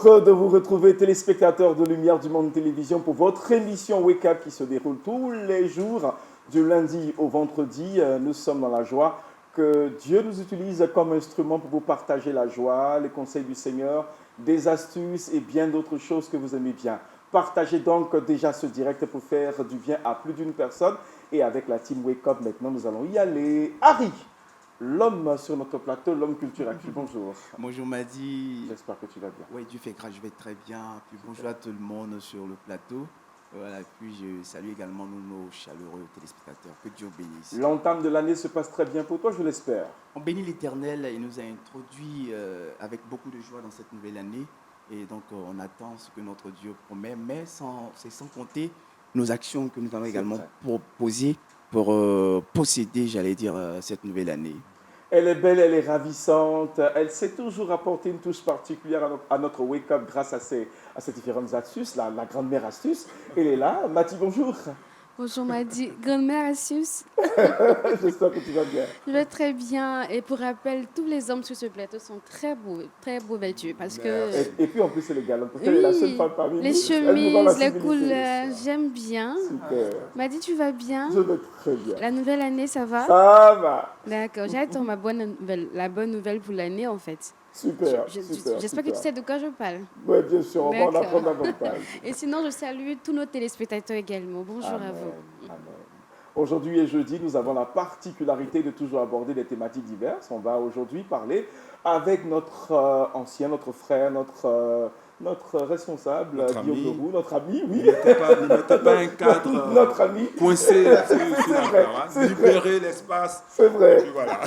Heureux de vous retrouver, téléspectateurs de Lumière du Monde Télévision, pour votre émission Wake Up qui se déroule tous les jours, du lundi au vendredi. Nous sommes dans la joie que Dieu nous utilise comme instrument pour vous partager la joie, les conseils du Seigneur, des astuces et bien d'autres choses que vous aimez bien. Partagez donc déjà ce direct pour faire du bien à plus d'une personne. Et avec la team Wake Up, maintenant, nous allons y aller. Harry, l'homme sur notre plateau, l'homme culture actu. Bonjour. Bonjour Madi. J'espère que tu vas bien. Oui, Dieu fait grâce, je vais très bien. Puis bonjour à tout le monde sur le plateau. Voilà, puis je salue également nos chaleureux téléspectateurs. Que Dieu bénisse. L'entame de l'année se passe très bien pour toi, je l'espère. On bénit l'Éternel, il nous a introduits avec beaucoup de joie dans cette nouvelle année. Et donc on attend ce que notre Dieu promet, mais c'est sans compter nos actions que nous allons également proposer pour posséder, j'allais dire, cette nouvelle année. Elle est belle, elle est ravissante. Elle sait toujours apporter une touche particulière à notre wake-up grâce à ces différentes astuces. La grand-mère astuce, elle est là. Mathie, bonjour. Bonjour Madi, grand-mère astuce. J'espère que tu vas bien. Je vais très bien. Et pour rappel, tous les hommes sur ce plateau sont très beaux vêtus. Parce que... Et puis en plus, c'est légal. Parce qu'elle est la seule femme parmi nous. Les chemises, les couleurs, j'aime bien. Super. Madi, tu vas bien? Je vais très bien. La nouvelle année, ça va? Ça va. D'accord, j'attends la bonne nouvelle pour l'année en fait. Super, J'espère que tu sais de quoi je parle. Oui, bien sûr, on va en apprendre davantage. Et sinon, je salue tous nos téléspectateurs également. Bonjour à vous. Amen. Aujourd'hui et jeudi, nous avons la particularité de toujours aborder des thématiques diverses. On va aujourd'hui parler avec notre ancien, notre frère, notre responsable, Guillaume Leroux, notre ami, oui. Il n'était pas un cadre notre ami. Coincé sur la libérer l'espace. C'est vrai. Voilà.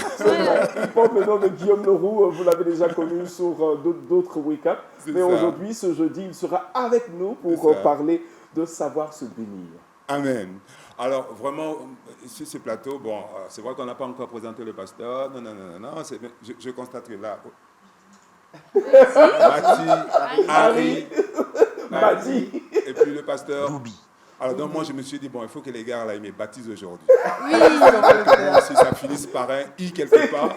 Il porte le nom de Guillaume Leroux, vous l'avez déjà connu sur d'autres Wake Up. Mais aujourd'hui, ce jeudi, il sera avec nous pour parler de savoir se bénir. Amen. Alors, vraiment, sur ce plateau, bon, c'est vrai qu'on n'a pas encore présenté le pasteur. Non. Je constate que là... Mathie, Harry, Madi. et puis le pasteur... Doubi. Alors, donc, moi, je me suis dit, bon, il faut que les gars, là, ils me baptisent aujourd'hui. Oui. Si ça finisse par un « i » quelque part.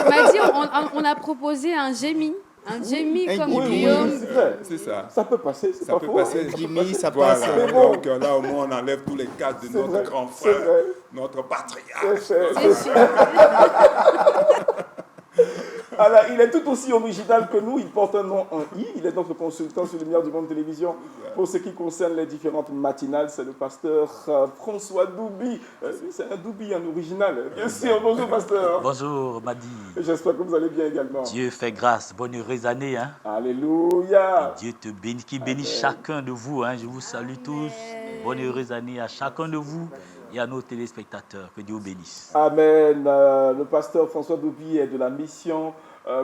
Madi, on a proposé un gémi. Un Jimmy comme Guillaume. Oui, c'est vrai. C'est ça. Ça peut passer, c'est Ça pas peut faux. passer. Jimmy, ça Voilà. passe. Mais bon. Donc là, au moins, on enlève tous les cadres de C'est notre vrai, grand c'est frère, vrai. notre patriarche. C'est sûr. Alors, il est tout aussi original que nous. Il porte un nom en I. Il est notre consultant sur Lumière du Monde Télévision. Pour ce qui concerne les différentes matinales, c'est le pasteur François Doubi. C'est un Doubi en original. Bien sûr. Bonjour, pasteur. Bonjour, Madi. J'espère que vous allez bien également. Dieu fait grâce. Bonne heureuse année. Hein? Alléluia. Dieu te bénisse, qui bénit chacun de vous. Hein? Je vous salue tous. Bonne heureuse année à chacun de vous et à nos téléspectateurs. Que Dieu vous bénisse. Amen. Le pasteur François Doubi est de la mission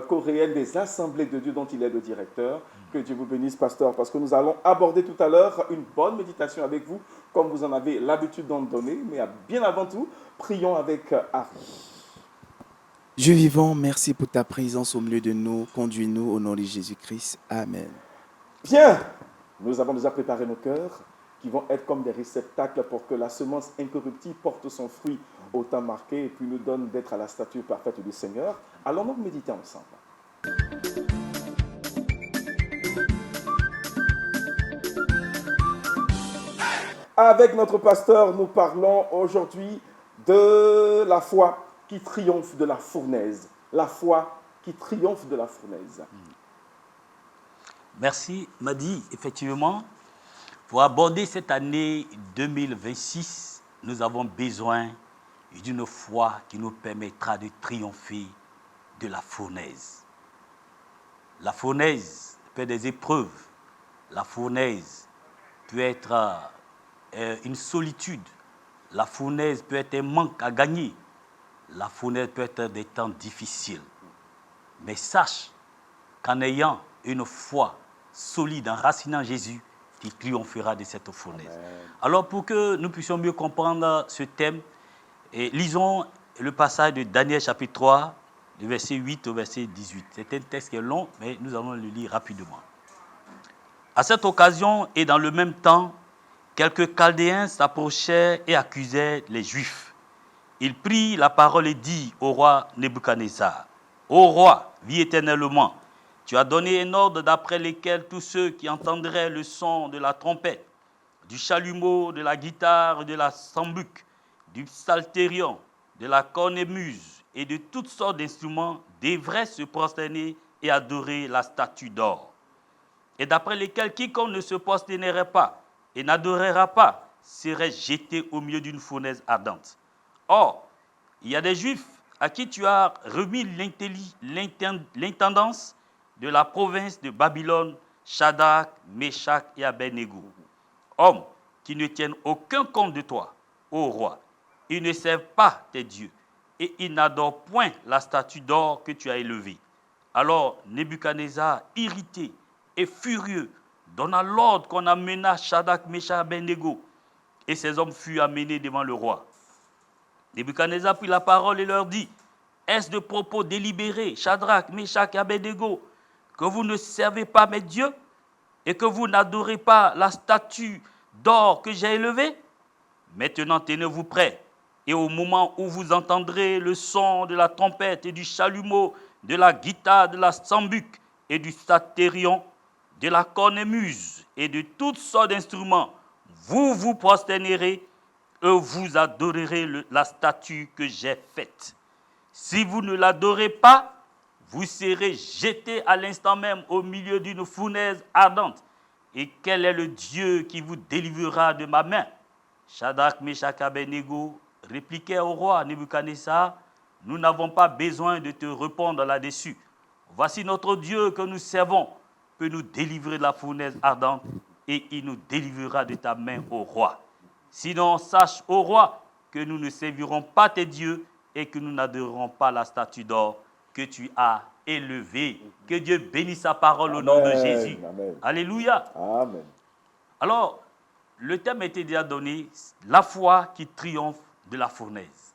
coréenne des Assemblées de Dieu dont il est le directeur. Que Dieu vous bénisse, pasteur, parce que nous allons aborder tout à l'heure une bonne méditation avec vous, comme vous en avez l'habitude d'en donner. Mais bien avant tout, prions avec Harry. Dieu vivant, merci pour ta présence au milieu de nous. Conduis-nous au nom de Jésus-Christ. Amen. Bien, nous avons déjà préparé nos cœurs qui vont être comme des réceptacles pour que la semence incorruptible porte son fruit au temps marqué et puis nous donne d'être à la stature parfaite du Seigneur. Allons donc méditer ensemble. Avec notre pasteur, nous parlons aujourd'hui de la foi qui triomphe de la fournaise. La foi qui triomphe de la fournaise. Merci, Madi. Effectivement, pour aborder cette année 2026, nous avons besoin d'une foi qui nous permettra de triompher de la fournaise. La fournaise peut être des épreuves. La fournaise peut être une solitude. La fournaise peut être un manque à gagner. La fournaise peut être des temps difficiles. Mais sache qu'en ayant une foi solide, enracinant Jésus, qui triomphera de cette fournaise. Amen. Alors, pour que nous puissions mieux comprendre ce thème, lisons le passage de Daniel chapitre 3, du verset 8 au verset 18. C'est un texte qui est long, mais nous allons le lire rapidement. À cette occasion et dans le même temps, quelques Chaldéens s'approchèrent et accusèrent les Juifs. Il prit la parole et dit au roi Nebuchadnezzar, « Ô roi, vis éternellement, Tu as donné un ordre d'après lequel tous ceux qui entendraient le son de la trompette, du chalumeau, de la guitare, de la sambuc, du psalterion, de la cornemuse et de toutes sortes d'instruments devraient se prosterner et adorer la statue d'or. Et d'après lesquels quiconque ne se prosternerait pas et n'adorera pas serait jeté au milieu d'une fournaise ardente. Or, il y a des Juifs à qui tu as remis l'intendance de la province de Babylone, Shadrach, Meshach et Abednego. Hommes qui ne tiennent aucun compte de toi, ô roi. Ils ne servent pas tes dieux et ils n'adorent point la statue d'or que tu as élevée. Alors Nebuchadnezzar, irrité et furieux, donna l'ordre qu'on amena Shadrach, Meshach et Abednego. Et ces hommes furent amenés devant le roi. Nebuchadnezzar prit la parole et leur dit, est-ce de propos délibérés, Shadrach, Meshach et Abednego, que vous ne servez pas mes dieux et que vous n'adorez pas la statue d'or que j'ai élevée? Maintenant, tenez-vous prêts, et au moment où vous entendrez le son de la trompette et du chalumeau, de la guitare, de la sambuc et du psalterion, de la cornemuse et de toutes sortes d'instruments, vous vous prosternerez et vous adorerez la statue que j'ai faite. Si vous ne l'adorez pas, vous serez jetés à l'instant même au milieu d'une fournaise ardente. Et quel est le Dieu qui vous délivrera de ma main? Shadrach, Meshach et Abednego répliquaient au roi Nebuchadnezzar, nous n'avons pas besoin de te répondre là-dessus. Voici notre Dieu que nous servons, peut nous délivrer de la fournaise ardente et il nous délivrera de ta main, ô roi. Sinon, sache, ô roi, que nous ne servirons pas tes dieux et que nous n'adorerons pas la statue d'or que tu as élevée. Que Dieu bénisse sa parole au nom de Jésus. Amen. Alléluia. Amen. Alors, le thème était déjà donné, la foi qui triomphe de la fournaise.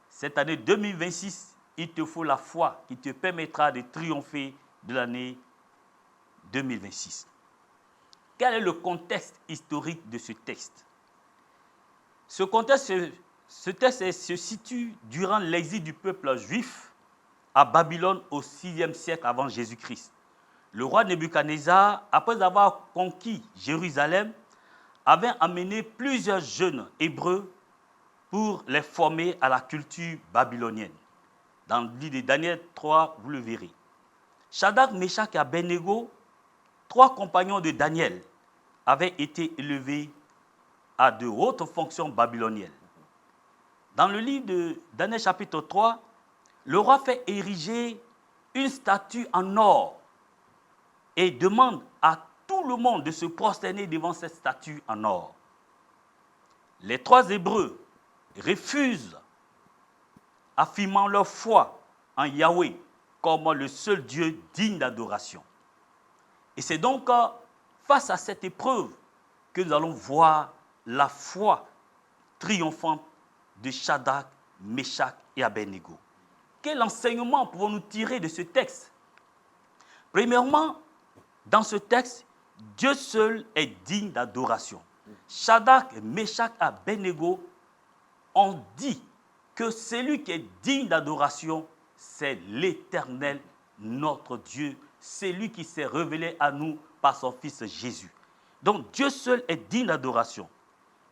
Cette année 2026, il te faut la foi qui te permettra de triompher de l'année 2026. Quel est le contexte historique de ce texte? Ce texte se situe durant l'exil du peuple juif à Babylone au 6e siècle avant Jésus-Christ. Le roi Nebuchadnezzar, après avoir conquis Jérusalem, avait amené plusieurs jeunes hébreux pour les former à la culture babylonienne. Dans le livre de Daniel 3, vous le verrez. Shadrach, Meshach et Abednego, 3 compagnons de Daniel, avaient été élevés à de hautes fonctions babyloniennes. Dans le livre de Daniel chapitre 3, le roi fait ériger une statue en or et demande à tout le monde de se prosterner devant cette statue en or. Les 3 Hébreux refusent, affirmant leur foi en Yahweh comme le seul Dieu digne d'adoration. Et c'est donc face à cette épreuve que nous allons voir la foi triomphante de Shadrach, Meshach et Abednego. Quel enseignement pouvons-nous tirer de ce texte? Premièrement, dans ce texte, Dieu seul est digne d'adoration. Shadrach, Meshach et Abednego ont dit que celui qui est digne d'adoration, c'est l'Éternel, notre Dieu, c'est lui qui s'est révélé à nous par son Fils Jésus. Donc Dieu seul est digne d'adoration.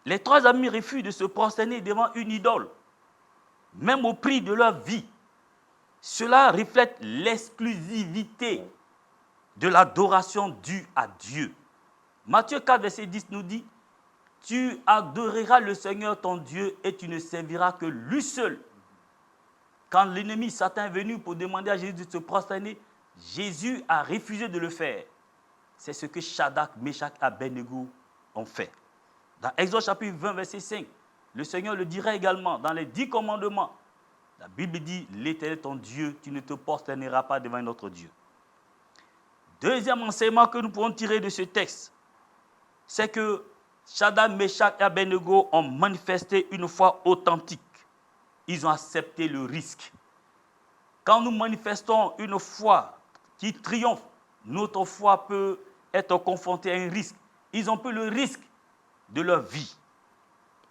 Les 3 amis refusent de se prosterner devant une idole, même au prix de leur vie. Cela reflète l'exclusivité de l'adoration due à Dieu. Matthieu 4, verset 10 nous dit, « Tu adoreras le Seigneur ton Dieu et tu ne serviras que lui seul. » Quand l'ennemi Satan est venu pour demander à Jésus de se prosterner, Jésus a refusé de le faire. C'est ce que Shadrach, Meshach et Abednego ont fait. Dans Exode chapitre 20, verset 5, le Seigneur le dirait également dans les 10 commandements. La Bible dit, l'Éternel ton Dieu, tu ne te prosterneras pas devant notre Dieu. Deuxième enseignement que nous pouvons tirer de ce texte, c'est que Shadrach, Meshach et Abednego ont manifesté une foi authentique. Ils ont accepté le risque. Quand nous manifestons une foi qui triomphe, notre foi peut être confrontée à un risque. Ils ont pris le risque de leur vie.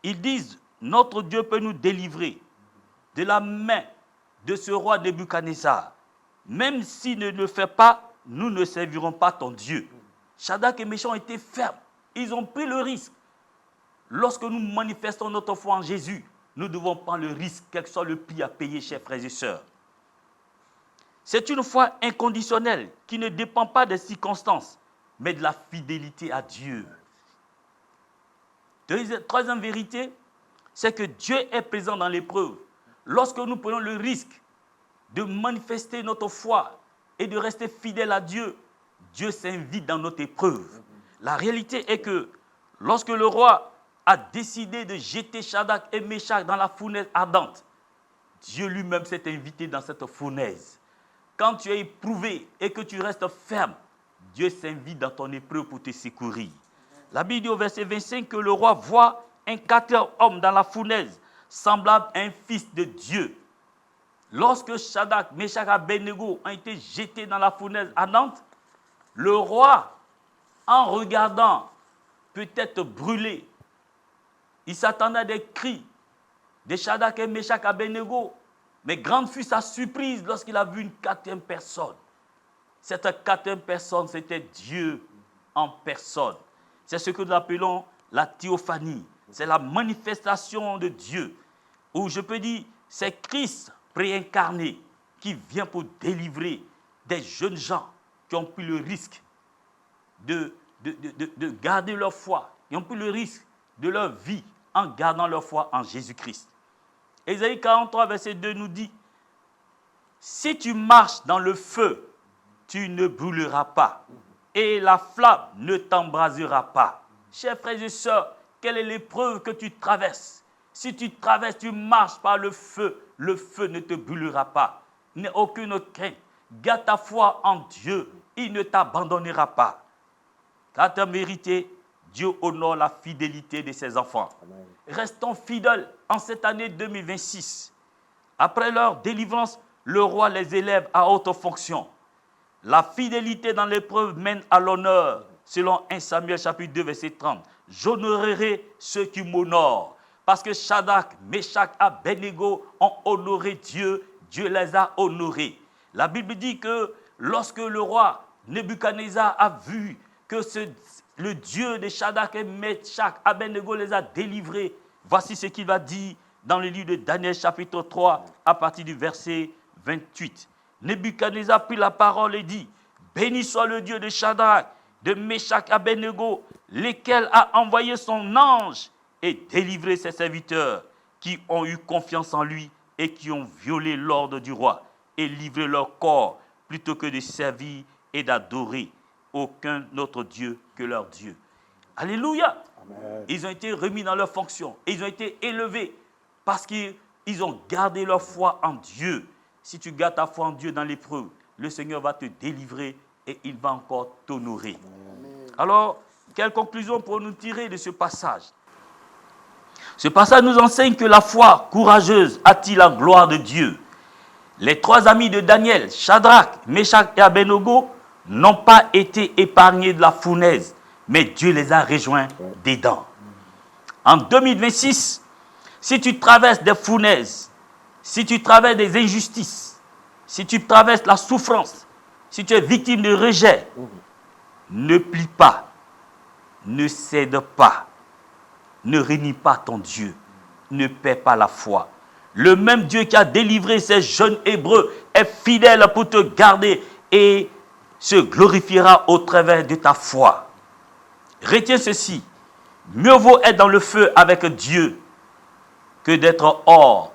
Ils disent, notre Dieu peut nous délivrer de la main de ce roi Nebuchadnezzar. Même s'il ne le fait pas, nous ne servirons pas ton Dieu. Shadrach et Meshach ont été fermes. Ils ont pris le risque. Lorsque nous manifestons notre foi en Jésus, nous devons prendre le risque, quel que soit le prix à payer, chers frères et sœurs. C'est une foi inconditionnelle qui ne dépend pas des circonstances, mais de la fidélité à Dieu. Troisième vérité, c'est que Dieu est présent dans l'épreuve. Lorsque nous prenons le risque de manifester notre foi et de rester fidèle à Dieu, Dieu s'invite dans notre épreuve. La réalité est que lorsque le roi a décidé de jeter Shadrach et Meshach dans la fournaise ardente, Dieu lui-même s'est invité dans cette fournaise. Quand tu es éprouvé et que tu restes ferme, Dieu s'invite dans ton épreuve pour te secourir. La Bible dit au verset 25 que le roi voit un quatrième homme dans la fournaise, semblable à un fils de Dieu. Lorsque Shadrach, Meshach et Abednego ont été jetés dans la fournaise ardente, le roi, en regardant peut-être brûler, il s'attendait à des cris de Shadrach et Meshach et Abednego. Mais grande fut sa surprise lorsqu'il a vu une quatrième personne. Cette quatrième personne, c'était Dieu en personne. C'est ce que nous appelons la théophanie. C'est la manifestation de Dieu. Ou je peux dire, c'est Christ préincarné qui vient pour délivrer des jeunes gens qui ont pris le risque de garder leur foi, qui ont pris le risque de leur vie en gardant leur foi en Jésus-Christ. Ésaïe 43, verset 2 nous dit, « Si tu marches dans le feu, tu ne brûleras pas, et la flamme ne t'embrasera pas. » Chers frères et sœurs, quelle est l'épreuve que tu traverses? Si tu traverses, tu marches par le feu ne te brûlera pas. N'aie aucune crainte. Garde ta foi en Dieu, il ne t'abandonnera pas. Quatrième vérité, Dieu honore la fidélité de ses enfants. Amen. Restons fidèles en cette année 2026. Après leur délivrance, le roi les élève à haute fonction. La fidélité dans l'épreuve mène à l'honneur, selon 1 Samuel chapitre 2, verset 30. J'honorerai ceux qui m'honorent. Parce que Shadrach, Meshach, Abednego ont honoré Dieu, Dieu les a honorés. La Bible dit que lorsque le roi Nebuchadnezzar a vu que le Dieu de Shadrach et Meshach, Abednego les a délivrés, voici ce qu'il va dire dans le livre de Daniel chapitre 3 à partir du verset 28. Nebuchadnezzar prit la parole et dit, « Béni soit le Dieu de Shadrach, de Meshach, Abednego, lequel a envoyé son ange et délivré ses serviteurs qui ont eu confiance en lui et qui ont violé l'ordre du roi et livré leur corps plutôt que de servir et d'adorer aucun autre Dieu que leur Dieu. » Alléluia. Amen. Ils ont été remis dans leur fonction. Ils ont été élevés parce qu'ils ont gardé leur foi en Dieu. Si tu gardes ta foi en Dieu dans l'épreuve, le Seigneur va te délivrer et il va encore t'honorer. Alors, quelle conclusion pourrons-nous tirer de ce passage? Ce passage nous enseigne que la foi courageuse attire la gloire de Dieu. Les trois amis de Daniel, Shadrach, Meshach et Abednego, n'ont pas été épargnés de la fournaise, mais Dieu les a rejoints dedans. En 2026, si tu traverses des fournaises, si tu traverses des injustices, si tu traverses la souffrance, si tu es victime de rejet, ne plie pas, ne cède pas, ne renie pas ton Dieu, ne perds pas la foi. Le même Dieu qui a délivré ces jeunes Hébreux est fidèle pour te garder et se glorifiera au travers de ta foi. Retiens ceci, mieux vaut être dans le feu avec Dieu que d'être hors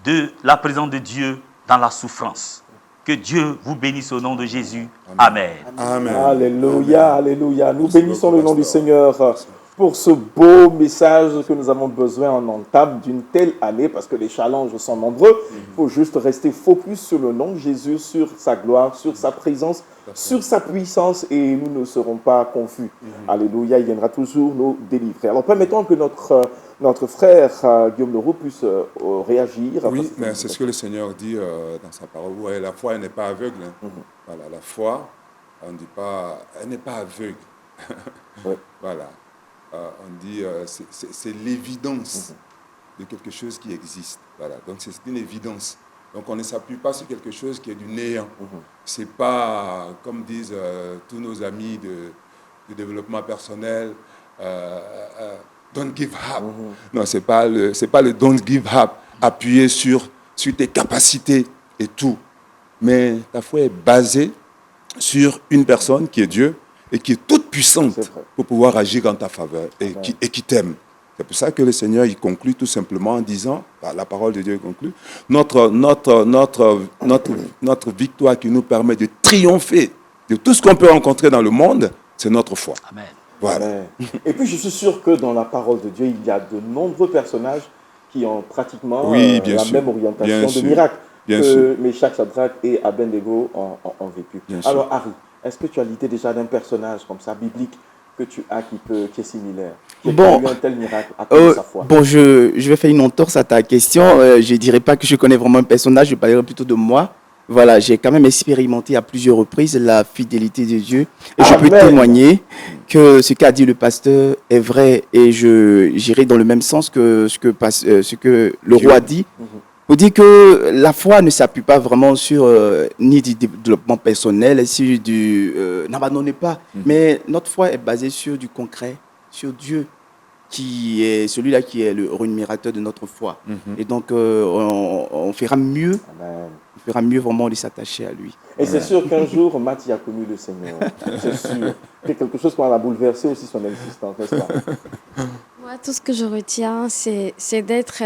de la présence de Dieu dans la souffrance. Que Dieu vous bénisse au nom de Jésus. Amen. Amen. Alléluia, alléluia. Nous bénissons le nom du Seigneur pour ce beau message que nous avons besoin en entame d'une telle année, parce que les challenges sont nombreux. Il faut juste rester focus sur le nom de Jésus, sur sa gloire, sur sa présence, sur sa puissance, et nous ne serons pas confus. Alléluia, il viendra toujours nous délivrer. Alors permettons que notre frère Guillaume Leroux puisse réagir. Oui, mais c'est ce que le Seigneur dit dans sa parole. Ouais, la foi, elle n'est pas aveugle. Hein. Voilà, la foi, on ne dit pas, elle n'est pas aveugle. Oui. Voilà. On dit, c'est l'évidence de quelque chose qui existe. Voilà. Donc c'est une évidence. Donc on ne s'appuie pas sur quelque chose qui est du néant. C'est pas, comme disent tous nos amis de développement personnel, don't give up. Non, c'est pas le don't give up, appuyer sur tes capacités et tout. Mais ta foi est basée sur une personne qui est Dieu et qui est toute puissante pour pouvoir agir en ta faveur et qui t'aime. C'est pour ça que le Seigneur, il conclut tout simplement en disant, la parole de Dieu conclut, notre victoire qui nous permet de triompher de tout ce qu'on peut rencontrer dans le monde, c'est notre foi. Amen. Voilà. Amen. Et puis, je suis sûr que dans la parole de Dieu, il y a de nombreux personnages qui ont pratiquement la même orientation de miracle que Méchach, Shadrach et Abednego ont vécu. Alors, Harry, est-ce que tu as l'idée déjà d'un personnage comme ça, biblique, que tu as qui est similaire, qui a eu un tel miracle à cause de sa foi? Bon, je vais faire une entorse à ta question. Je ne dirais pas que je connais vraiment un personnage, je parlerai plutôt de moi. Voilà, j'ai quand même expérimenté à plusieurs reprises la fidélité de Dieu. Et je peux témoigner que ce qu'a dit le pasteur est vrai, et j'irai dans le même sens que ce que le roi a dit. Pour dire que la foi ne s'appuie pas vraiment sur ni du développement personnel, n'abandonnez pas. Mais notre foi est basée sur du concret, sur Dieu, qui est celui-là qui est le rémunérateur de notre foi. Et donc, on fera mieux. Amen. On fera mieux vraiment de s'attacher à lui. Et c'est sûr qu'un jour, Mathie a connu le Seigneur. C'est sûr. C'est quelque chose qui va bouleverser aussi son existence, n'est-ce pas? Moi, tout ce que je retiens, c'est d'être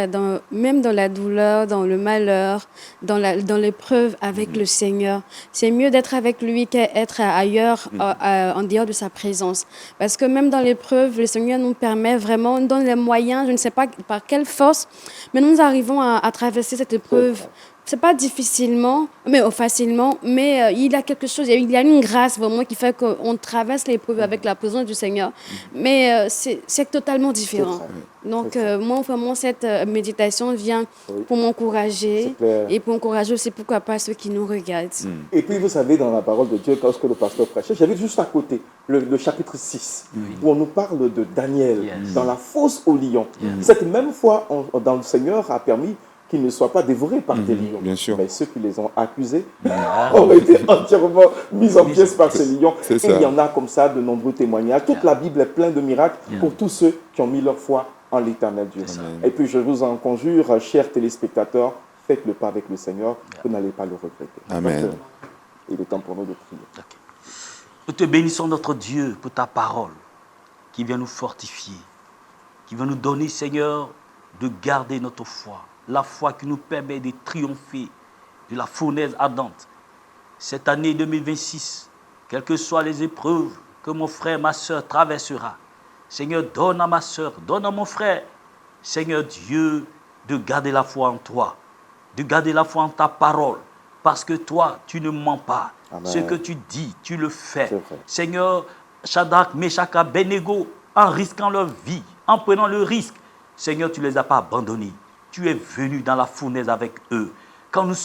même dans la douleur, dans le malheur, dans l'épreuve avec le Seigneur. C'est mieux d'être avec lui qu'être ailleurs, en dehors de sa présence. Parce que même dans l'épreuve, le Seigneur nous permet vraiment, nous donne les moyens, je ne sais pas par quelle force, mais nous arrivons à traverser cette épreuve. C'est pas difficilement, mais facilement, mais il y a quelque chose, il y a une grâce vraiment qui fait qu'on traverse l'épreuve avec la présence du Seigneur. Mais c'est totalement différent. Donc, moi, vraiment, cette méditation vient pour m'encourager et pour encourager aussi, pourquoi pas, ceux qui nous regardent. Et puis, vous savez, dans la parole de Dieu, lorsque le pasteur prêchait, j'avais juste à côté le chapitre 6, où on nous parle de Daniel dans la fosse aux lions. Cette même foi dans le Seigneur a permis qu'ils ne soient pas dévorés par des lions. Bien sûr. Mais ceux qui les ont accusés ont été entièrement mis en pièces par ces lions. Et il y en a comme ça de nombreux témoignages. Toute la Bible est pleine de miracles pour tous ceux qui ont mis leur foi en l'éternel Dieu. Et puis je vous en conjure, chers téléspectateurs, faites le pas avec le Seigneur, vous n'allez pas le regretter. Amen. Donc, il est temps pour nous de prier. Okay. Nous te bénissons, notre Dieu, pour ta parole qui vient nous fortifier, qui vient nous donner, Seigneur, de garder notre foi. La foi qui nous permet de triompher de la fournaise ardente. Cette année 2026, quelles que soient les épreuves que mon frère, ma soeur traversera, Seigneur, donne à ma soeur, donne à mon frère, Seigneur Dieu, de garder la foi en toi, de garder la foi en ta parole, parce que toi, tu ne mens pas. Amen. Ce que tu dis, tu le fais. Seigneur, Shadrach, Méchach, Abednego, en risquant leur vie, en prenant le risque, Seigneur, tu ne les as pas abandonnés. Tu es venu dans la fournaise avec eux. Quand nous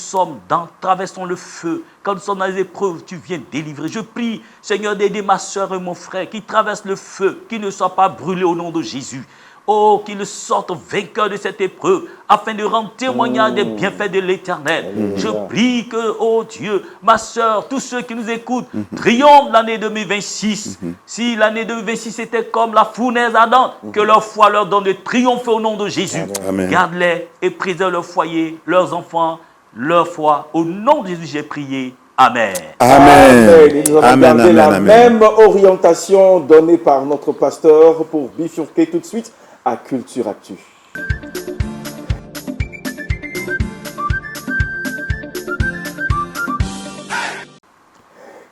traversons le feu, quand nous sommes dans les épreuves, tu viens délivrer. Je prie, Seigneur, d'aider ma soeur et mon frère qui traversent le feu, qui ne soient pas brûlés au nom de Jésus. Oh, qu'ils sortent vainqueurs de cette épreuve, afin de rendre témoignage des bienfaits de l'Éternel. Je prie que, oh Dieu, ma soeur, tous ceux qui nous écoutent, triomphent l'année 2026. Si l'année 2026 était comme la fournaise ardente, que leur foi leur donne de triompher au nom de Jésus. Amen. Garde-les et préserve leur foyer, leurs enfants, leur foi. Au nom de Jésus, j'ai prié. Amen. Amen. Et nous allons garder la même orientation donnée par notre pasteur pour bifurquer tout de suite à Culture Actu.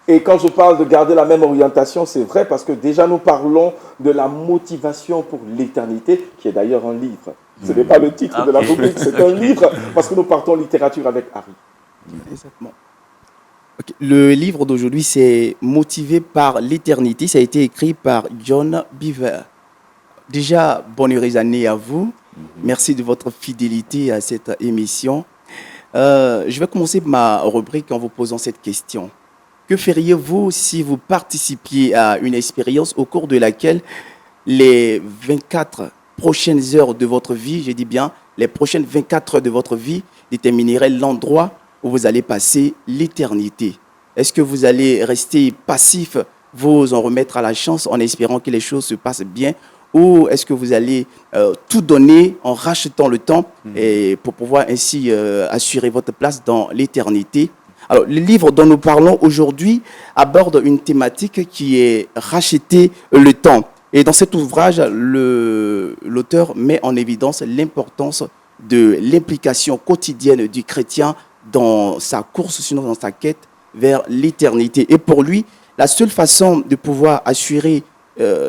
Et quand je parle de garder la même orientation, c'est vrai parce que déjà nous parlons de la motivation pour l'éternité, qui est d'ailleurs un livre. Ce n'est pas le titre de la rubrique, c'est un livre, parce que nous partons littérature avec Harry. Exactement. Okay. Le livre d'aujourd'hui, c'est Motivé par l'éternité. Ça a été écrit par John Beaver. Déjà, bonne heureuse année à vous. Merci de votre fidélité à cette émission. Je vais commencer ma rubrique en vous posant cette question. Que feriez-vous si vous participiez à une expérience au cours de laquelle les 24 prochaines heures de votre vie, je dis bien les prochaines 24 heures de votre vie, déterminerait l'endroit où vous allez passer l'éternité. Est-ce que vous allez rester passif, vous en remettre à la chance en espérant que les choses se passent bien, ou est-ce que vous allez tout donner en rachetant le temps et pour pouvoir ainsi assurer votre place dans l'éternité? Alors, le livre dont nous parlons aujourd'hui aborde une thématique qui est racheter le temps. Et dans cet ouvrage, l'auteur met en évidence l'importance de l'implication quotidienne du chrétien dans sa course, sinon dans sa quête vers l'éternité. Et pour lui, la seule façon de pouvoir assurer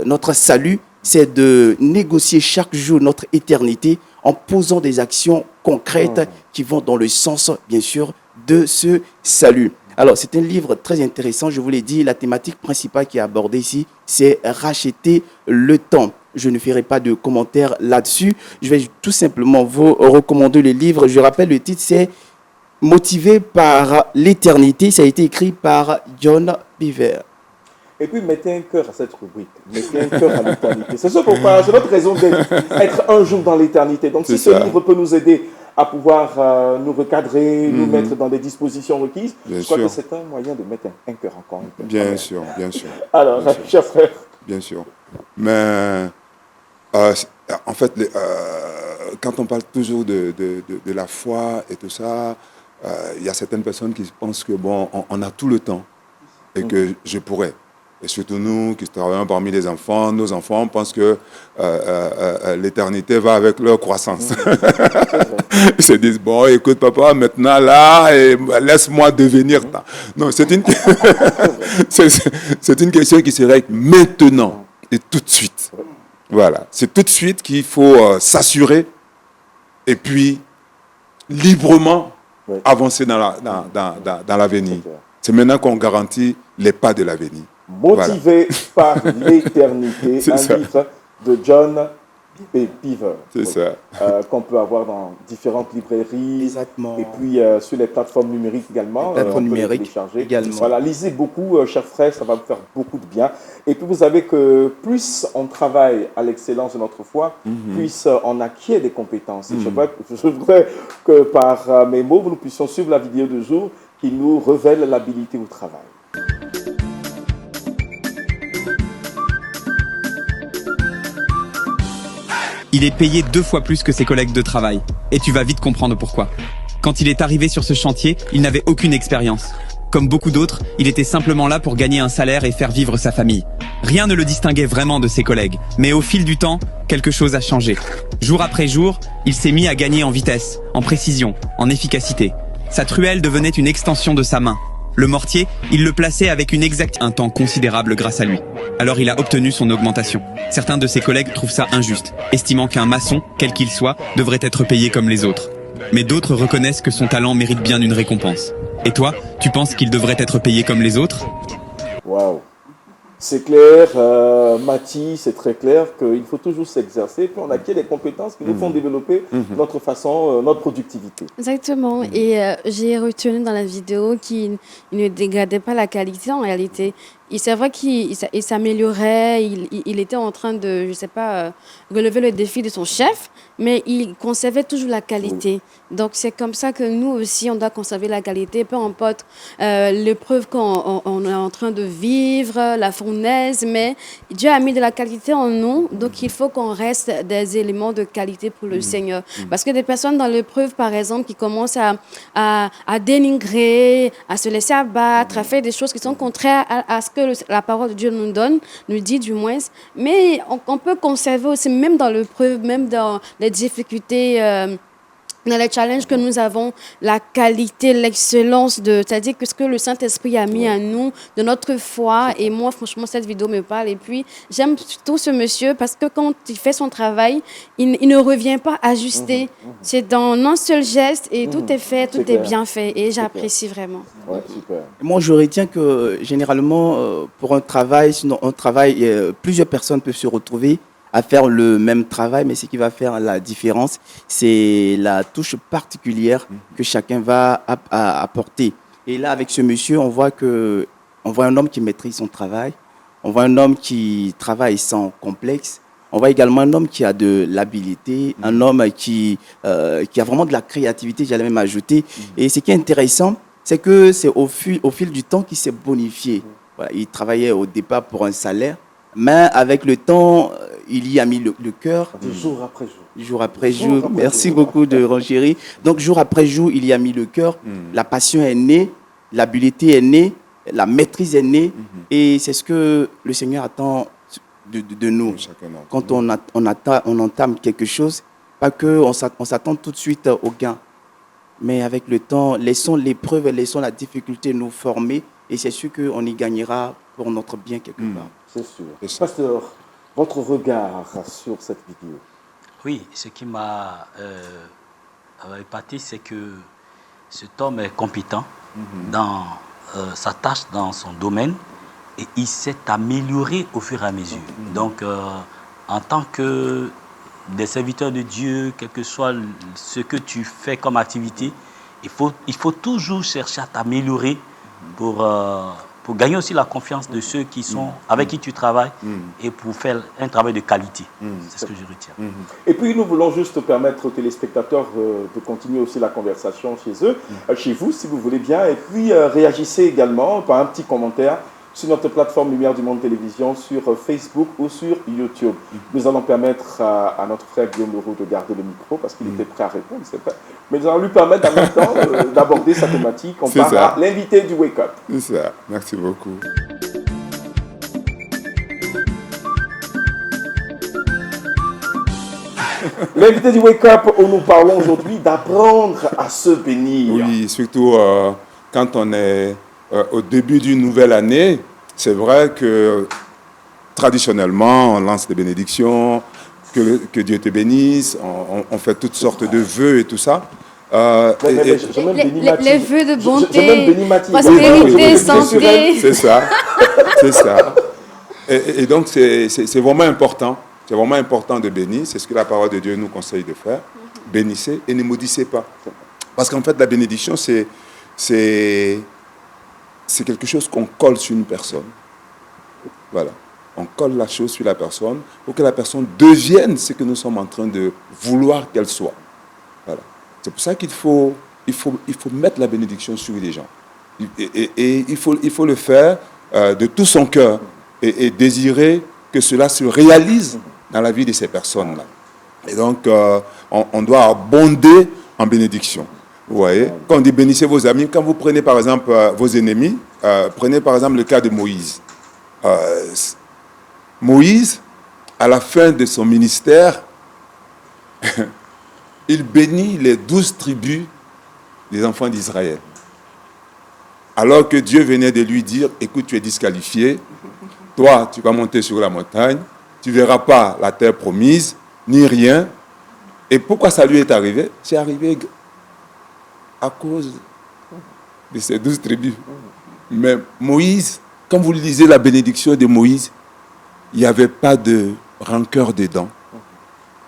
notre salut, c'est de négocier chaque jour notre éternité en posant des actions concrètes qui vont dans le sens, bien sûr, de ce salut. Alors, c'est un livre très intéressant, je vous l'ai dit, la thématique principale qui est abordée ici, c'est racheter le temps. Je ne ferai pas de commentaires là-dessus, je vais tout simplement vous recommander le livre. Je rappelle le titre, c'est Motivé par l'éternité, ça a été écrit par John Beaver. Et puis, mettez un cœur à cette rubrique. Mettez un cœur à l'éternité. C'est notre raison d'être un jour dans l'éternité. Donc, si ce livre peut nous aider à pouvoir nous recadrer, nous mettre dans des dispositions requises, je crois que c'est un moyen de mettre un cœur encore. Bien sûr, bien sûr. Alors, cher frère. Bien sûr. Mais, en fait, quand on parle toujours de la foi et tout ça, il y a certaines personnes qui pensent que, bon, on a tout le temps et que je pourrais. Et surtout nous qui travaillons parmi les enfants, nos enfants pensent que l'éternité va avec leur croissance. Ils se disent, bon, écoute papa, maintenant là, et laisse-moi devenir. Non, c'est une question qui se règle maintenant et tout de suite. Voilà, c'est tout de suite qu'il faut s'assurer et puis librement avancer dans l'avenir. C'est maintenant qu'on garantit les pas de l'avenir. Motivé par l'éternité, un livre de John Beaver. C'est ça. Qu'on peut avoir dans différentes librairies. Exactement. Et puis sur les plateformes numériques également. Plateformes numériques également. Voilà, lisez beaucoup, chers frères, ça va vous faire beaucoup de bien. Et puis vous savez que plus on travaille à l'excellence de notre foi, plus on acquiert des compétences. Et je voudrais que par mes mots, nous puissions suivre la vidéo de jour qui nous révèle l'habilité au travail. Il est payé 2 fois plus que ses collègues de travail. Et tu vas vite comprendre pourquoi. Quand il est arrivé sur ce chantier, il n'avait aucune expérience. Comme beaucoup d'autres, il était simplement là pour gagner un salaire et faire vivre sa famille. Rien ne le distinguait vraiment de ses collègues. Mais au fil du temps, quelque chose a changé. Jour après jour, il s'est mis à gagner en vitesse, en précision, en efficacité. Sa truelle devenait une extension de sa main. Le mortier, il le plaçait avec une exactitude, un temps considérable grâce à lui. Alors il a obtenu son augmentation. Certains de ses collègues trouvent ça injuste, estimant qu'un maçon, quel qu'il soit, devrait être payé comme les autres. Mais d'autres reconnaissent que son talent mérite bien une récompense. Et toi, tu penses qu'il devrait être payé comme les autres? Waouh! C'est clair, Mathis, c'est très clair qu'il faut toujours s'exercer, puis on acquiert des compétences qui nous font développer notre façon, notre productivité. Exactement. Et j'ai retenu dans la vidéo qu'il ne dégradait pas la qualité en réalité. C'est vrai qu'il s'améliorait, il était en train de, je ne sais pas, relever le défi de son chef, mais il conservait toujours la qualité. Donc c'est comme ça que nous aussi, on doit conserver la qualité, peu importe l'épreuve qu'on est en train de vivre, la fournaise, mais Dieu a mis de la qualité en nous, donc il faut qu'on reste des éléments de qualité pour le Seigneur. Parce que des personnes dans l'épreuve, par exemple, qui commencent à dénigrer, à se laisser abattre, à faire des choses qui sont contraires à ce que la parole de Dieu nous donne, nous dit du moins, mais on peut conserver aussi, même dans l'épreuve, même dans les difficultés, dans les challenges que nous avons, la qualité, l'excellence, c'est-à-dire que ce que le Saint-Esprit a mis à nous, de notre foi. Et moi, franchement, cette vidéo me parle. Et puis, j'aime surtout ce monsieur parce que quand il fait son travail, il ne revient pas ajuster. C'est dans un seul geste et tout est fait, tout est bien fait. Et j'apprécie vraiment. Ouais, super. Moi, je retiens que généralement, pour un travail, plusieurs personnes peuvent se retrouver à faire le même travail, mais ce qui va faire la différence, c'est la touche particulière que chacun va apporter. Et là, avec ce monsieur, on voit un homme qui maîtrise son travail, on voit un homme qui travaille sans complexe, on voit également un homme qui a de l'habilité, un homme qui a vraiment de la créativité, j'allais même ajouter. Et ce qui est intéressant, c'est que c'est au fil du temps qu'il s'est bonifié. Voilà, il travaillait au départ pour un salaire, mais avec le temps, il y a mis le cœur. Jour après jour. Jour après jour. Merci beaucoup de renchérir. Donc, jour après jour, il y a mis le cœur. La passion est née, l'habileté est née, la maîtrise est née. Et c'est ce que le Seigneur attend de nous. Quand on entame quelque chose, pas qu'on s'attend tout de suite au gain. Mais avec le temps, laissons l'épreuve, laissons la difficulté nous former. Et c'est sûr qu'on y gagnera pour notre bien quelque part. C'est sûr. Pasteur, votre regard sur cette vidéo? Oui, ce qui m'a épaté, c'est que cet homme est compétent dans sa tâche, dans son domaine, et il s'est amélioré au fur et à mesure. Donc, en tant que des serviteurs de Dieu, quel que soit ce que tu fais comme activité, il faut toujours chercher à t'améliorer pour gagner aussi la confiance de ceux qui sont avec qui tu travailles et pour faire un travail de qualité. C'est ce que je retiens. Et puis, nous voulons juste permettre aux téléspectateurs de continuer aussi la conversation chez eux, chez vous, si vous voulez bien. Et puis, réagissez également par un petit commentaire sur notre plateforme Lumière du Monde Télévision, sur Facebook ou sur YouTube. Nous allons permettre à notre frère Guillaume Leroux de garder le micro parce qu'il était prêt à répondre, c'est vrai. Mais nous allons lui permettre en même temps d'aborder sa thématique. On parle à l'invité du Wake Up. C'est ça, merci beaucoup. L'invité du Wake Up, où nous parlons aujourd'hui d'apprendre à se bénir. Oui, surtout quand on est au début d'une nouvelle année. C'est vrai que traditionnellement, on lance des bénédictions, que Dieu te bénisse, on fait toutes sortes de vœux et tout ça. Les vœux de bonté, prospérité, santé. C'est ça, c'est ça. Et donc, c'est vraiment important. C'est vraiment important de bénir. C'est ce que la parole de Dieu nous conseille de faire. Bénissez et ne maudissez pas. Parce qu'en fait, la bénédiction, c'est quelque chose qu'on colle sur une personne. Voilà. On colle la chose sur la personne pour que la personne devienne ce que nous sommes en train de vouloir qu'elle soit. Voilà. C'est pour ça qu'il faut mettre la bénédiction sur les gens. Et il faut le faire de tout son cœur et désirer que cela se réalise dans la vie de ces personnes-là. Et donc, on doit abonder en bénédiction. Vous voyez, quand on dit bénissez vos amis, quand vous prenez par exemple vos ennemis, prenez par exemple le cas de Moïse. Moïse, à la fin de son ministère, il bénit les 12 tribus des enfants d'Israël. Alors que Dieu venait de lui dire, écoute, tu es disqualifié, toi, tu vas monter sur la montagne, tu ne verras pas la terre promise, ni rien. Et pourquoi ça lui est arrivé? C'est arrivé à cause de ces 12 tribus. Mais Moïse, quand vous lisez la bénédiction de Moïse, il n'y avait pas de rancœur dedans.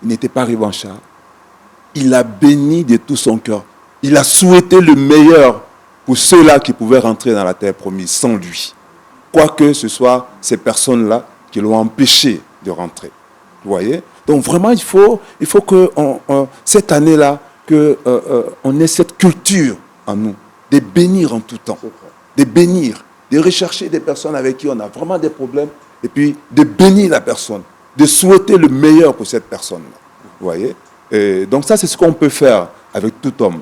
Il n'était pas revanchard. Il a béni de tout son cœur. Il a souhaité le meilleur pour ceux-là qui pouvaient rentrer dans la terre promise sans lui. Quoique ce soit ces personnes-là qui l'ont empêché de rentrer. Vous voyez? Donc vraiment, il faut que cette année-là, qu'on ait cette culture en nous, de bénir en tout temps, de bénir, de rechercher des personnes avec qui on a vraiment des problèmes, et puis de bénir la personne, de souhaiter le meilleur pour cette personne-là. Vous voyez? Et donc ça, c'est ce qu'on peut faire avec tout homme.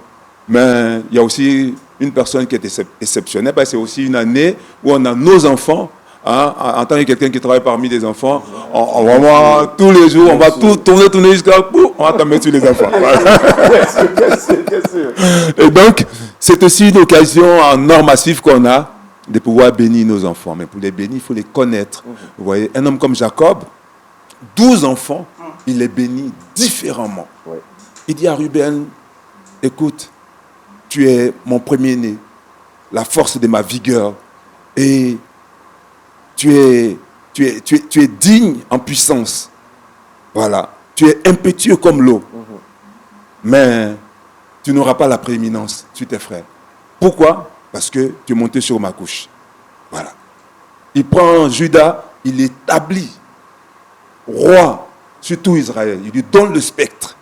Mais il y a aussi une personne qui est exceptionnelle, parce que c'est aussi une année où on a nos enfants. En tant que quelqu'un qui travaille parmi des enfants, on vraiment, tous les jours, on va tout tourner jusqu'à... On va t'en mettre sur les enfants. Bien sûr. Et donc, c'est aussi une occasion en or massif qu'on a de pouvoir bénir nos enfants. Mais pour les bénir, il faut les connaître. Vous voyez, un homme comme Jacob, 12 enfants, il les bénit différemment. Il dit à Ruben, écoute, tu es mon premier-né, la force de ma vigueur, et tu es digne en puissance. Voilà. Tu es impétueux comme l'eau. Mais tu n'auras pas la prééminence sur tes frères. Pourquoi? Parce que tu es monté sur ma couche. Voilà. Il prend Judas, il l'établit roi sur tout Israël. Il lui donne le spectre.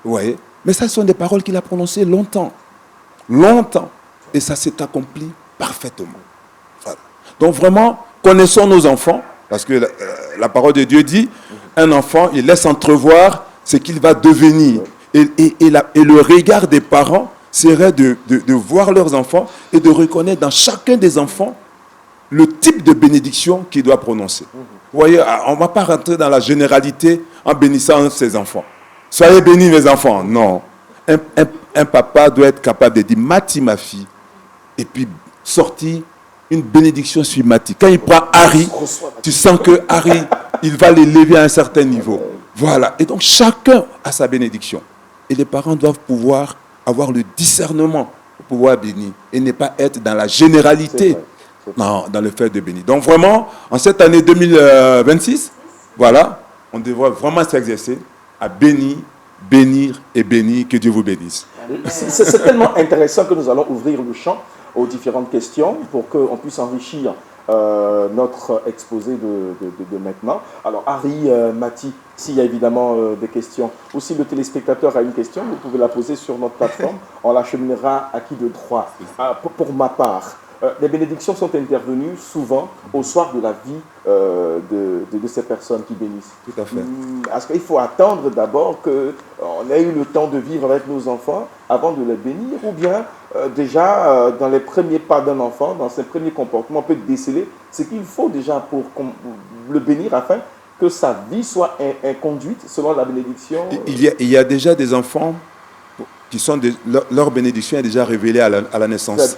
Vous voyez? Mais ça, ce sont des paroles qu'il a prononcées longtemps. Longtemps. Et ça s'est accompli parfaitement. Voilà. Donc vraiment, connaissons nos enfants, parce que la parole de Dieu dit, un enfant, il laisse entrevoir ce qu'il va devenir. Et le regard des parents serait de voir leurs enfants et de reconnaître dans chacun des enfants le type de bénédiction qu'il doit prononcer. Vous voyez, on ne va pas rentrer dans la généralité en bénissant ses enfants. Soyez bénis mes enfants. Non. Un papa doit être capable de dire Mati, ma fille, et puis sortir une bénédiction sur Mati. Quand il prend Harry, tu sens que Harry, il va l'élever à un certain niveau. Voilà. Et donc chacun a sa bénédiction. Et les parents doivent pouvoir avoir le discernement pour pouvoir bénir et ne pas être dans la généralité, non, dans le fait de bénir. Donc vraiment, en cette année 2026, voilà, on devrait vraiment s'exercer à bénir, bénir et bénir. Que Dieu vous bénisse. C'est tellement intéressant que nous allons ouvrir le champ aux différentes questions pour qu'on puisse enrichir notre exposé de maintenant. Alors, Harry, Mati, s'il y a évidemment des questions, ou si le téléspectateur a une question, vous pouvez la poser sur notre plateforme. On l'acheminera à qui de droit. Pour ma part, les bénédictions sont intervenues souvent au soir de la vie de ces personnes qui bénissent. Tout à fait. Est-ce qu'il faut attendre d'abord qu'on ait eu le temps de vivre avec nos enfants avant de les bénir, ou bien déjà dans les premiers pas d'un enfant, dans ses premiers comportements, on peut déceler ce qu'il faut déjà pour le bénir afin que sa vie soit conduite selon la bénédiction? Il y a déjà des enfants qui sont leur bénédiction est déjà révélée à la naissance.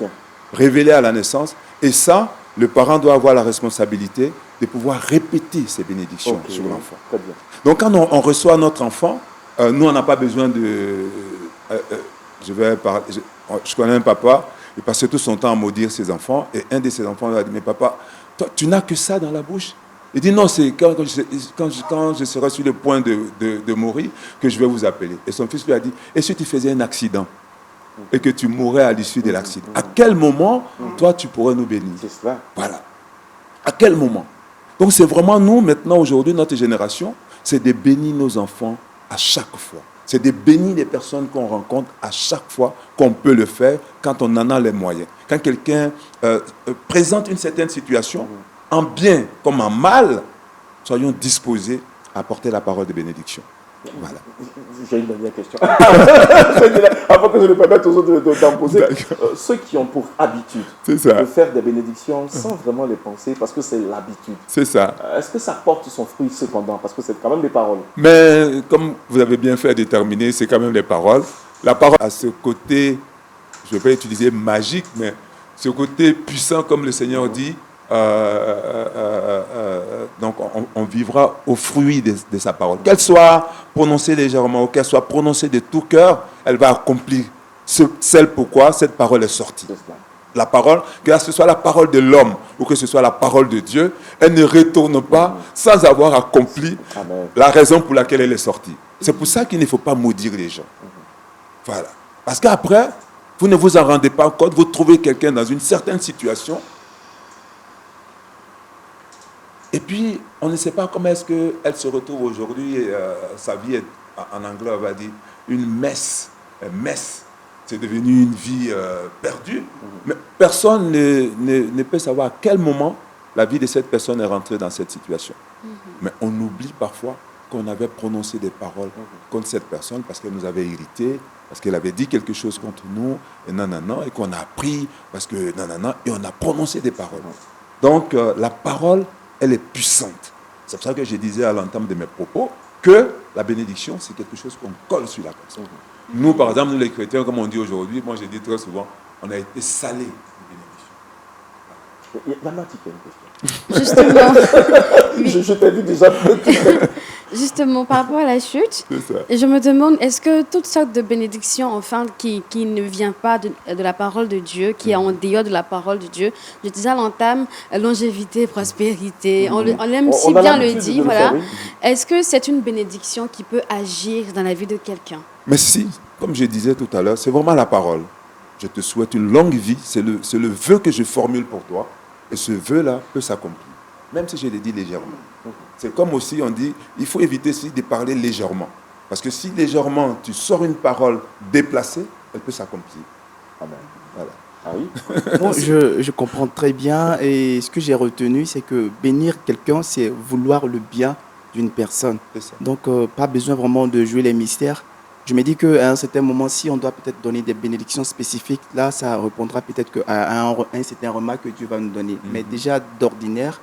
Révélée à la naissance. Et ça, le parent doit avoir la responsabilité de pouvoir répéter ces bénédictions sur l'enfant. Très bien. Donc quand on reçoit notre enfant, nous on n'a pas besoin de... je connais un papa, il passait tout son temps à maudire ses enfants, et un de ses enfants lui a dit, mais papa, toi, tu n'as que ça dans la bouche? Il dit, non, c'est quand je serai sur le point de mourir que je vais vous appeler. Et son fils lui a dit, et si tu faisais un accident et que tu mourrais à l'issue de l'accident, à quel moment, toi, tu pourrais nous bénir? C'est cela. Voilà. À quel moment? Donc, c'est vraiment nous, maintenant, aujourd'hui, notre génération, c'est de bénir nos enfants à chaque fois. C'est de bénir les personnes qu'on rencontre à chaque fois qu'on peut le faire, quand on en a les moyens. Quand quelqu'un présente une certaine situation, en bien comme en mal, soyons disposés à apporter la parole de bénédiction. Voilà. J'ai une dernière question. Avant que je ne permette aux autres d'en poser. Ceux qui ont pour habitude de faire des bénédictions sans vraiment les penser, parce que c'est l'habitude. C'est ça. Est-ce que ça porte son fruit cependant? Parce que c'est quand même des paroles. Mais comme vous avez bien fait à déterminer, c'est quand même des paroles. La parole a ce côté, je ne vais pas utiliser magique, mais ce côté puissant, comme le Seigneur dit. Donc on vivra au fruit de sa parole. Qu'elle soit prononcée légèrement ou qu'elle soit prononcée de tout cœur, elle va accomplir celle pourquoi cette parole est sortie. La parole, que ce soit la parole de l'homme ou que ce soit la parole de Dieu, elle ne retourne pas sans avoir accompli la raison pour laquelle elle est sortie. C'est pour ça qu'il ne faut pas maudire les gens. Voilà. Parce qu'après, vous ne vous en rendez pas compte, vous trouvez quelqu'un dans une certaine situation. Et puis, on ne sait pas comment est-ce qu'elle se retrouve aujourd'hui. Sa vie est, en anglais, on va dire, une messe. C'est devenu une vie perdue. Mais personne ne peut savoir à quel moment la vie de cette personne est rentrée dans cette situation. Mais on oublie parfois qu'on avait prononcé des paroles contre cette personne parce qu'elle nous avait irrités, parce qu'elle avait dit quelque chose contre nous, et et qu'on a appris, parce que et on a prononcé des paroles. Donc, la parole, elle est puissante. C'est pour ça que je disais à l'entame de mes propos que la bénédiction, c'est quelque chose qu'on colle sur la personne. Nous, par exemple, nous les chrétiens, comme on dit aujourd'hui, moi je dis très souvent, on a été salés de bénédiction. Il y a Mati qui a une question. Justement. Je t'ai vu déjà. Justement, par rapport à la chute, je me demande, est-ce que toutes sortes de bénédictions, enfin, qui ne viennent pas de la parole de Dieu, qui est en dehors de la parole de Dieu, je disais à l'entame, longévité, prospérité, on aime si bien le dire, voilà. Oui. Est-ce que c'est une bénédiction qui peut agir dans la vie de quelqu'un? Mais si, comme je disais tout à l'heure, c'est vraiment la parole. Je te souhaite une longue vie, c'est le vœu que je formule pour toi, et ce vœu-là peut s'accomplir. même si je le dis légèrement. C'est comme aussi on dit, il faut éviter aussi de parler légèrement. Parce que si légèrement tu sors une parole déplacée, elle peut s'accomplir. Amen. Voilà. Ah oui? Moi, je comprends très bien et ce que j'ai retenu, c'est que bénir quelqu'un, c'est vouloir le bien d'une personne. C'est ça. Donc, pas besoin vraiment de jouer les mystères. Je me dis qu'à un certain moment, si on doit peut-être donner des bénédictions spécifiques, là, ça répondra peut-être à un certain remarque que Dieu va nous donner. Mais déjà, d'ordinaire,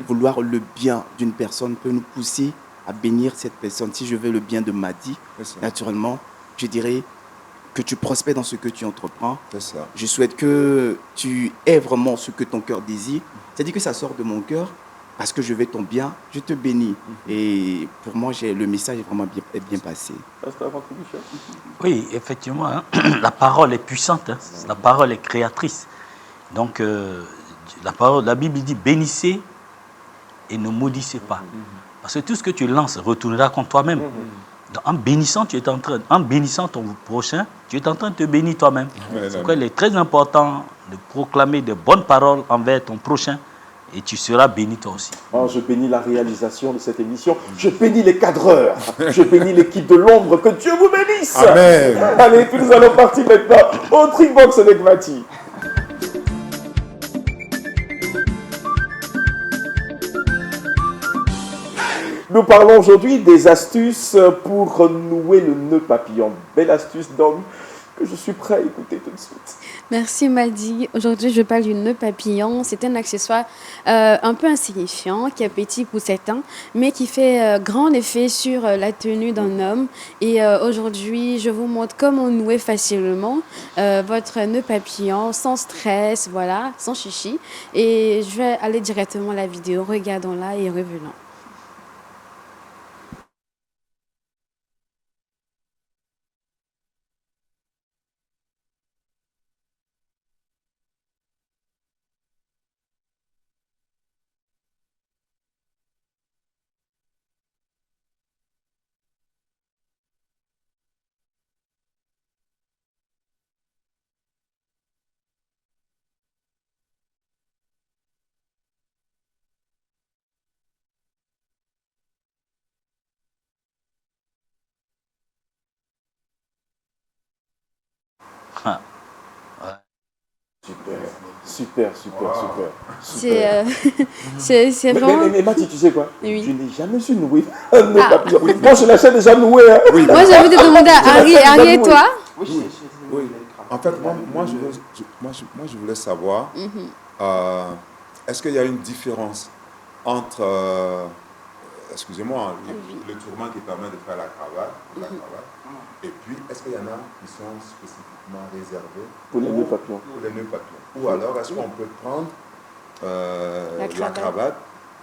vouloir le bien d'une personne peut nous pousser à bénir cette personne. Si je veux le bien de Madi, C'est ça. naturellement, je dirais que tu prospères dans ce que tu entreprends. C'est ça. Je souhaite que tu aies vraiment ce que ton cœur désire. C'est-à-dire que ça sort de mon cœur parce que je veux ton bien, je te bénis. Et pour moi, le message est vraiment bien passé. Pasteur Franck Boucher. Oui, effectivement, hein, la parole est puissante, hein, la parole est créatrice. Donc, la Bible dit bénissez et ne maudissez pas. Parce que tout ce que tu lances retournera contre toi-même. Donc, en bénissant ton prochain, tu es en train de te bénir toi-même. C'est pourquoi il est très important de proclamer de bonnes paroles envers ton prochain et tu seras béni toi aussi. Oh, je bénis la réalisation de cette émission. Je bénis les cadreurs. Je bénis l'équipe de l'ombre. Que Dieu vous bénisse. Amen. Allez, puis nous allons partir maintenant au Tribox avec Mati. Nous parlons aujourd'hui des astuces pour nouer le nœud papillon. Belle astuce d'homme que je suis prêt à écouter tout de suite. Merci Madi. Aujourd'hui, je parle du nœud papillon. C'est un accessoire un peu insignifiant, qui est petit pour certains, mais qui fait grand effet sur la tenue d'un homme. Et aujourd'hui, je vous montre comment nouer facilement votre nœud papillon sans stress, voilà, sans chichi. Et je vais aller directement à la vidéo. Regardons-la et revenons. Ah. Super. C'est vraiment... Mais Mati, tu sais quoi? Oui. Je n'ai jamais su nouer un nœud Ah. papillon. Moi, je l'achète déjà noué. Hein. Moi, j'ai envie de demander à Harry. Harry et toi? Oui. En fait, moi, je voulais savoir, est-ce qu'il y a une différence entre, excusez-moi, le tourment qui permet de faire la cravate, et puis est-ce qu'il y en a qui sont spécifiquement réservés Pour les nœuds papillons. Pour les nœuds papillons. Ou alors, est-ce qu'on peut prendre la cravate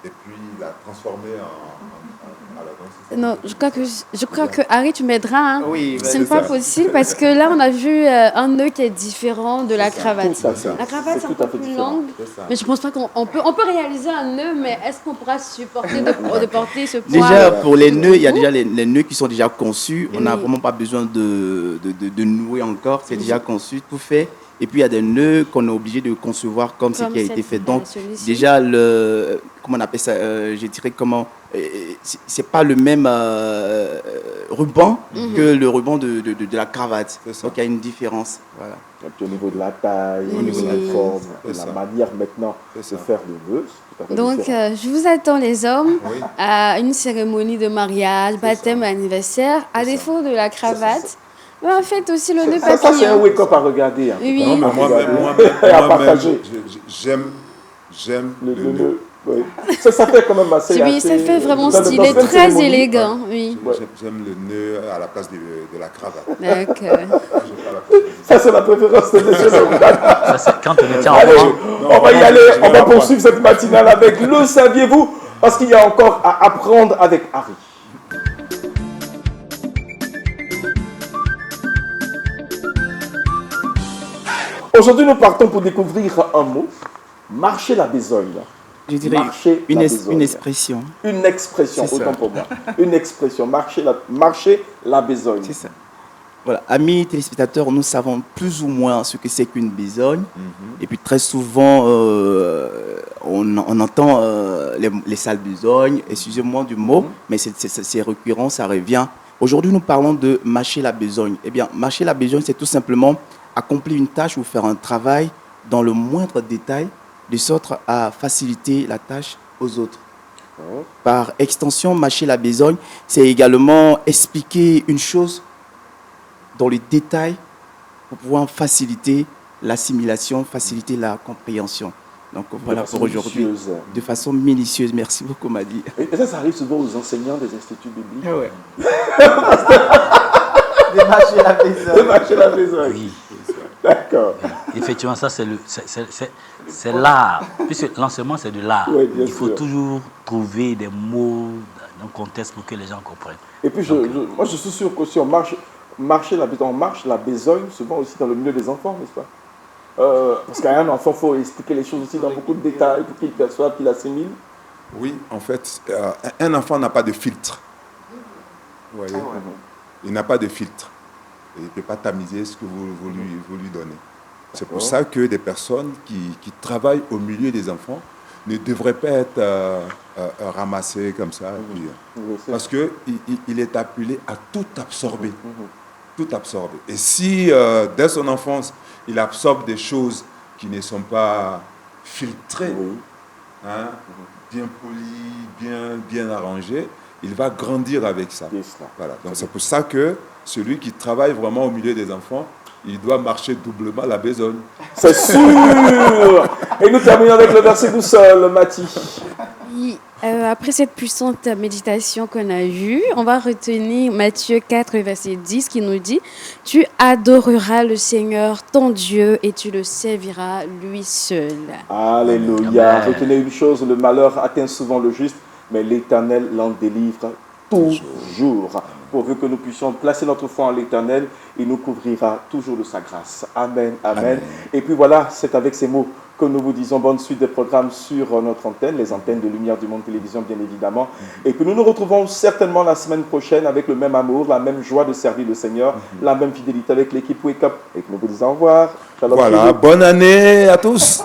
et puis la transformer à la danse? Non, je crois que Harry, tu m'aideras. Hein. Oui, Ce n'est pas possible parce que là, on a vu un nœud qui est différent de la cravate. Tout à fait. La cravate, c'est un tout à peu fait plus différent. longue. C'est ça. Mais je pense pas qu'on peut réaliser un nœud, mais est-ce qu'on pourra supporter de porter ce poids? Déjà, pour les nœuds, il y a déjà les nœuds qui sont déjà conçus. On n'a Oui. vraiment pas besoin de nouer encore. C'est déjà conçu, tout fait. Et puis, il y a des nœuds qu'on est obligé de concevoir comme ce qui a été fait. Donc, déjà, comment on appelle ça, je dirais comment... c'est pas le même ruban que le ruban de la cravate. C'est ça. Donc, il y a une différence. Voilà. Et puis au niveau de la taille, au Oui. niveau de la forme, C'est et ça. la manière maintenant de C'est ça. faire le nœud, c'est tout à fait Donc, différent. je vous attends, les hommes, Oui. à une cérémonie de mariage, baptême, anniversaire, à défaut de la cravate. Mais en fait, aussi le nœud Ça, c'est un papillon. wake-up à regarder. Hein. Oui. Non, mais À regarder. moi-même, Et à partager. j'aime Le le nœud. nœud. Oui. Ça fait quand même assez... Oui, ça assez- fait vraiment dans stylé, certaines très cérémonies, élégant. Oui. Ouais. J'aime le nœud à la place de la cravate. D'accord. J'ai pas la préférence. Ça, c'est la préférence de monsieur le Ça, c'est quand on était Allez, enfant. on va y aller, je vais on va la poursuivre cette matinale avec le saviez-vous, parce qu'il y a encore à apprendre avec Harry. Aujourd'hui, nous partons pour découvrir un mot, marcher la besogne. Je dirais Marcher une la besogne. expression. Une expression, C'est ça. autant pour moi. Une expression, marcher la besogne. C'est ça. Voilà, amis téléspectateurs, nous savons plus ou moins ce que c'est qu'une besogne. Et puis très souvent, on entend les sales besognes, excusez-moi du mot, mais c'est récurrent, ça revient. Aujourd'hui, nous parlons de mâcher la besogne. Eh bien, mâcher la besogne, c'est tout simplement accomplir une tâche ou faire un travail dans le moindre détail, de sorte à faciliter la tâche aux autres. Par extension, mâcher la besogne, c'est également expliquer une chose dans les détails pour pouvoir faciliter l'assimilation, faciliter la compréhension. Donc voilà pour aujourd'hui. De façon minutieuse. Merci beaucoup, Madi. Et ça arrive souvent aux enseignants des instituts bibliques. Ah ouais. De mâcher la besogne. De mâcher la besogne. Oui. D'accord. Effectivement, ça c'est l'art. Puisque l'enseignement, c'est de l'art. Oui, bien Il faut sûr. toujours trouver des mots dans un contexte pour que les gens comprennent. Et puis, moi, je suis sûr que si on marche la besogne, souvent aussi dans le milieu des enfants, n'est-ce pas? Parce qu'à un enfant, il faut expliquer les choses aussi dans beaucoup de détails pour qu'il perçoive, qu'il assimile. Oui, en fait, un enfant n'a pas de filtre. Vous voyez, il n'a pas de filtre. Il ne peut pas tamiser ce que vous lui donnez. C'est pour ça que des personnes qui travaillent au milieu des enfants ne devraient pas être ramassées comme ça. Parce qu'il est appelé à tout absorber. Tout absorber. Et si, dès son enfance, il absorbe des choses qui ne sont pas filtrées, hein, bien polies, bien arrangées, il va grandir avec ça. Voilà. Donc c'est pour ça que celui qui travaille vraiment au milieu des enfants, il doit marcher doublement la besogne. C'est sûr. Et nous terminons avec le verset du sol, Mathie. Oui, après cette puissante méditation qu'on a eue, on va retenir Matthieu 4, verset 10 qui nous dit « Tu adoreras le Seigneur, ton Dieu, et tu le serviras lui seul. » Alléluia. Retenez une chose, le malheur atteint souvent le juste, mais l'Éternel l'en délivre toujours. Pourvu que nous puissions placer notre foi en l'Éternel, il nous couvrira toujours de sa grâce. Amen, amen. Et puis voilà, c'est avec ces mots que nous vous disons bonne suite de programmes sur notre antenne, les antennes de Lumière du Monde Télévision, bien évidemment. Et puis nous nous retrouvons certainement la semaine prochaine avec le même amour, la même joie de servir le Seigneur, la même fidélité avec l'équipe Wake Up. Et que nous vous disons au revoir. Shalom. Voilà, bonne année à tous.